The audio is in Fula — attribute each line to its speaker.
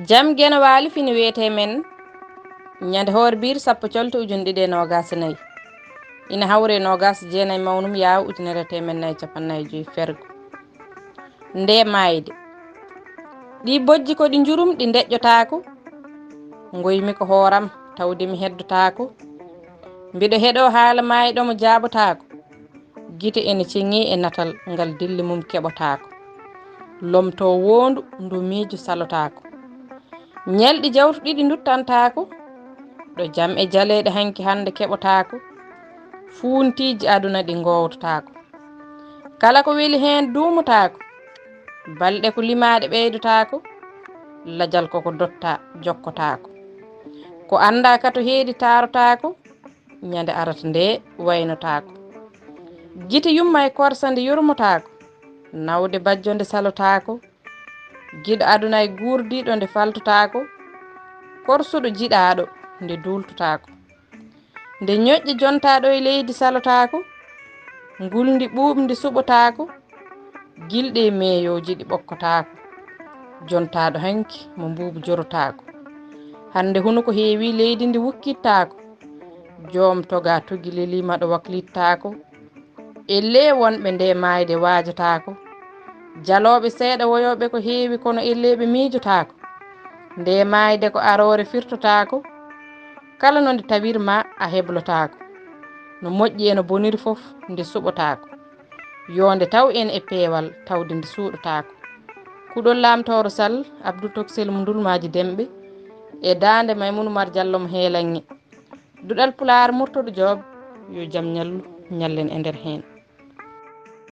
Speaker 1: jam gena waali fini wiyete men ñande hoore biir sappo colte ujune ɗiɗi e nogas nayyi ina hawre nogas jeenayyi mawnum yaw ujunere temen nayyi capannayyi joyyi fergo nde mayde ɗi bojji ko ɗi jurum ɗi deƴƴotako goymi ko hooram tawde mi heddotako mbiɗo heeɗo haala mayiɗomo jaabotako guite ene ceŋi e natal ngal dilli mum keɓotako lomto wondu ndu miijo salotako ñalɗi jawtu ɗiɗi duttantako ɗo jam e jaleɗe hanki hande keɓotako fuuntiji aduna ɗi gowtotako kala ko weeli hen duumotako balɗe ko limaɗe ɓeydotako lajal koko dotta jokkotako ko anda kato heedi tarotako ñande arata nde waynotako guite yumma e korsande yurmotako nawde bajjonde salotako guiɗo aduna e gurdiɗo nde faltotako korsuɗo jiɗaɗo nde dultotako nde ñoƴƴe jontaɗo e leydi salotako nguldi ɓuuɓdi suɓotako gilɗe meyoji ɗi ɓokkotako jontaɗo hanki mo mbubu jorotako hande huno ko heewi leydi ndi wukkittako joom toga togui lelima ɗo waklittako elle wonɓe nde mayde wajotako jaloɓe seeɗa woyoɓe ko heewi kono elleɓe miijotako nde mayde ko arore firtotako kala nonde tawirma a heblotako no moƴƴi eno boniri foof nde suɓotako yonde taw en e peewal tawde nde suuɗotako kuɗol lamtoro sall abdou toksel mo dulmaji demɓe e dande maymounu mar diallo mo heelanŋe duɗal pulaar murtuɗo joob yo jaam ñallu ñallen e nder hen